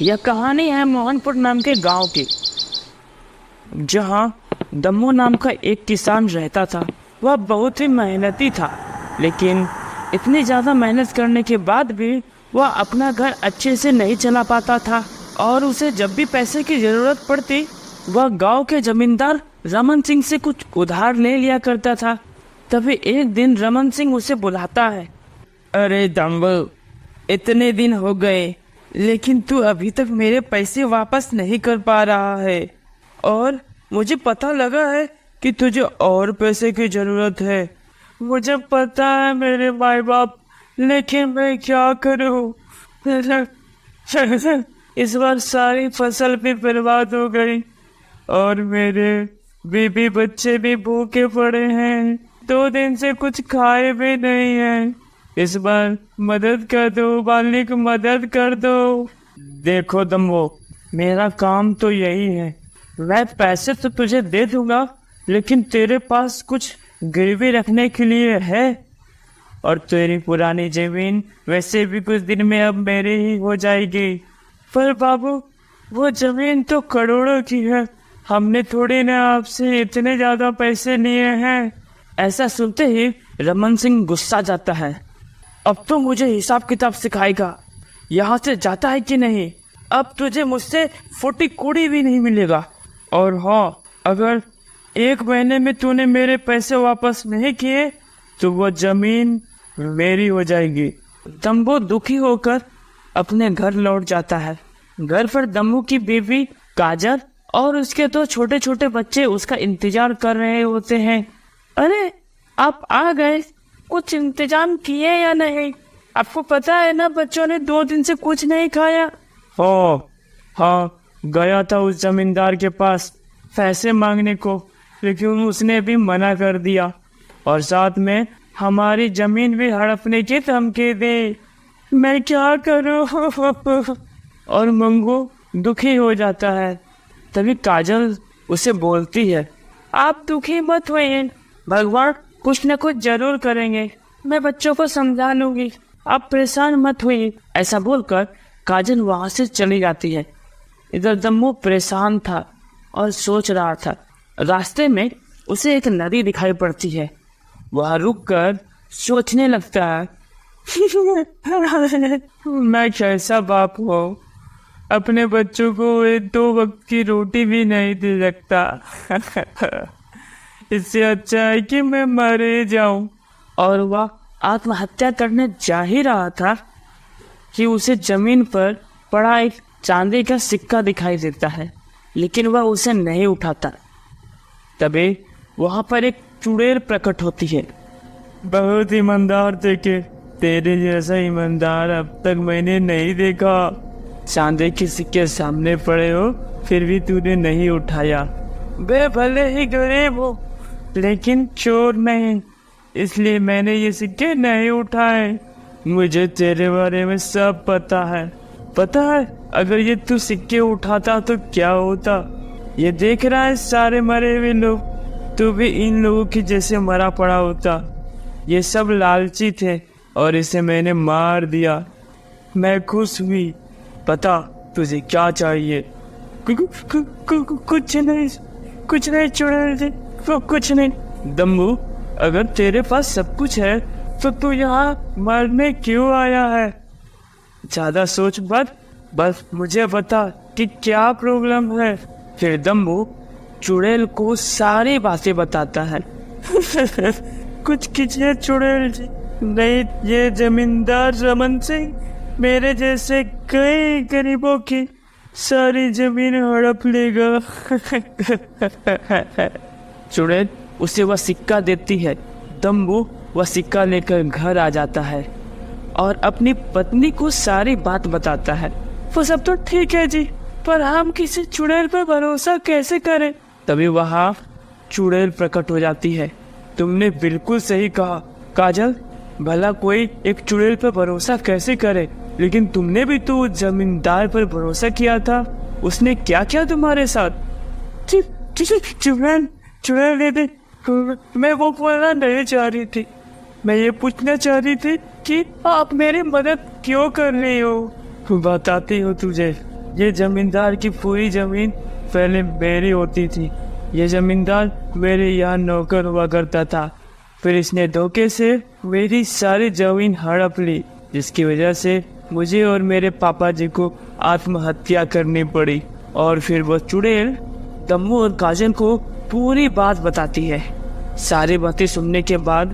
यह कहानी है मोहनपुर नाम के गांव की, जहां दम्मू नाम का एक किसान रहता था। वह बहुत ही मेहनती था, लेकिन इतनी ज़्यादा मेहनत करने के बाद भी वह अपना घर अच्छे से नहीं चला पाता था और उसे जब भी पैसे की ज़रूरत पड़ती वह गांव के जमींदार रमन सिंह से कुछ उधार ले लिया करता था। तभी एक दिन रमन सिंह उसे बुलाता है। अरे दम्बू, इतने दिन हो गए लेकिन तू अभी तक मेरे पैसे वापस नहीं कर पा रहा है और मुझे पता लगा है कि तुझे और पैसे की जरूरत है। मुझे पता है मेरे माँ बाप, लेकिन मैं क्या करूं? इस बार सारी फसल भी बर्बाद हो गई और मेरे बीबी बच्चे भी भूखे पड़े हैं। 2 दिन से कुछ खाए भी नहीं हैं। इस बार मदद कर दो मालिक, मदद कर दो। देखो दम्बू, मेरा काम तो यही है, मैं पैसे तो तुझे दे दूंगा, लेकिन तेरे पास कुछ गिरवी रखने के लिए है और तेरी पुरानी जमीन वैसे भी कुछ दिन में अब मेरी ही हो जाएगी। पर बाबू, वो जमीन तो करोड़ों की है, हमने थोड़ी ना आपसे इतने ज्यादा पैसे लिए हैं। ऐसा सुनते ही रमन सिंह गुस्सा जाता है। अब तो मुझे हिसाब किताब सिखाएगा, यहाँ से जाता है कि नहीं? अब तुझे मुझसे 40 कौड़ी भी नहीं मिलेगा। और हाँ, अगर 1 महीने में तूने मेरे पैसे वापस नहीं किए तो वो जमीन मेरी हो जाएगी। दम्बू दुखी होकर अपने घर लौट जाता है। घर पर दम्बू की बीवी काजल और उसके 2 छोटे छोटे बच्चे उसका इंतजार कर रहे होते हैं। अरे, आप आ गए, कुछ इंतजाम किए या नहीं? आपको पता है ना, बच्चों ने 2 दिन से कुछ नहीं खाया। हाँ, गया था उस जमींदार के पास पैसे मांगने को, लेकिन उसने भी मना कर दिया और साथ में हमारी जमीन भी हड़पने की धमकी दी। मैं क्या करूं? और मंगू दुखी हो जाता है। तभी काजल उसे बोलती है, आप दुखी मत होइए, भगवान कुछ न कुछ जरूर करेंगे, मैं बच्चों को समझा लूंगी, आप परेशान मत होइए। ऐसा बोलकर काजल वहां से चली जाती है। इधर दम्मू परेशान था और सोच रहा था। रास्ते में उसे एक नदी दिखाई पड़ती है। वह रुककर सोचने लगता है, मैं कैसा बाप हूँ, अपने बच्चों को 2 वक्त की रोटी भी नहीं दे सकता। इससे अच्छा है कि मैं मरे जाऊं। और वह आत्महत्या करने जा ही रहा था कि उसे जमीन पर पड़ा एक चांदी का सिक्का दिखाई देता है, लेकिन वह उसे नहीं उठाता। तभी वहां पर एक चुड़ैल प्रकट होती है। बहुत ईमानदार थे के, तेरे जैसा ईमानदार अब तक मैंने नहीं देखा। चांदी के सिक्के सामने पड़े हो फिर भी तूने नहीं उठाया। मैं भले ही गरीब हूँ लेकिन चोर नहीं, इसलिए मैंने ये सिक्के नहीं उठाए। मुझे तेरे बारे में सब पता है अगर ये तू सिक्के उठाता तो क्या होता। ये देख रहा है सारे मरे हुए लोग, तू भी इन लोगों की जैसे मरा पड़ा होता। ये सब लालची थे और इसे मैंने मार दिया। मैं खुश हुई। पता तुझे क्या चाहिए? कुछ नहीं चुड़ैल जी, कुछ नहीं। दम्बू, अगर तेरे पास सब कुछ है तो तू यहाँ मरने क्यों आया है? ज्यादा सोच मत, बस मुझे बता कि क्या प्रॉब्लम है। फिर दम्बू चुड़ैल को सारी बातें बताता है। कुछ कीजिए चुड़ैल जी, नहीं ये जमींदार रमन सिंह मेरे जैसे कई गरीबों की सारी जमीन हड़प लेगा। चुड़ैल उसे वह सिक्का देती है। दम्बू वह सिक्का लेकर घर आ जाता है और अपनी पत्नी को सारी बात बताता है। वो सब तो ठीक है जी, पर हम किसी चुड़ैल पर भरोसा कैसे करें? तभी वहाँ चुड़ैल प्रकट हो जाती है। तुमने बिल्कुल सही कहा काजल, भला कोई एक चुड़ैल पर भरोसा कैसे करे, लेकिन तुमने भी तो जमींदार पर भरोसा किया था, उसने क्या किया तुम्हारे साथ? चुड़ैल दे दे, मैं वो बोलना नहीं चाह रही थी, मैं ये पूछना चाह रही थी कि आप मेरी मदद क्यों कर रही हो? बताती हूँ तुझे। ये जमींदार की पूरी जमीन पहले मेरी होती थी। ये जमींदार मेरे यहाँ नौकर हुआ करता था। फिर इसने धोखे से मेरी सारी जमीन हड़प ली, जिसकी वजह से मुझे और मेरे पापा जी को आत्महत्या करनी पड़ी। और फिर वो चुड़ैल दम्मू और काजल को पूरी बात बताती है। सारी बातें सुनने के बाद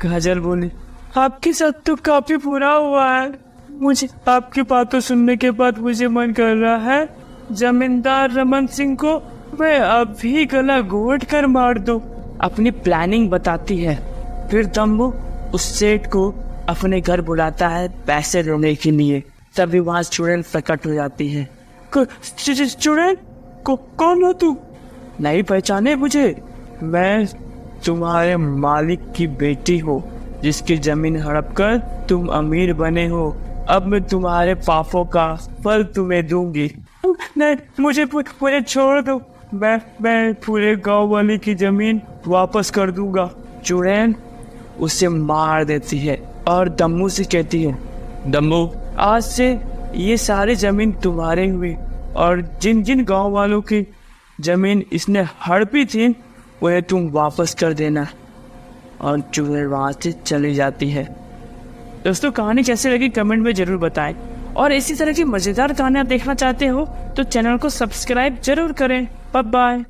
काजल बोली, आपके साथ तो काफी बुरा हुआ है। मुझे आपकी बातों सुनने के बाद मुझे मन कर रहा है जमींदार रमन सिंह को मैं अभी गला घोट कर मार दूं। अपनी प्लानिंग बताती है। फिर दम्मू उस सेठ को अपने घर बुलाता है पैसे लेने के लिए। तभी वहाँ चुड़ैल प्रकट हो जाती है। चुड़ैल कौन हो तू? नहीं पहचाने मुझे? मैं तुम्हारे मालिक की बेटी हूँ, जिसकी जमीन हड़प कर तुम अमीर बने हो। अब मैं तुम्हारे पापों का फल तुम्हें दूंगी। नहीं, मुझे छोड़ दो। मैं पूरे गांव वाले की जमीन वापस कर दूंगा। चुड़ैल उसे मार देती है और दम्मू से कहती है, दम्मू, आज से ये सारी जमीन तुम्हारे हुई और जिन जिन गांव वालों की जमीन इसने हड़पी थी वह तुम वापस कर देना। और चुड़ैल वहाँ से चली जाती है। दोस्तों, कहानी कैसी लगी कमेंट में जरूर बताएं। और इसी तरह की मजेदार कहानियाँ देखना चाहते हो तो चैनल को सब्सक्राइब जरूर करें। Bye bye.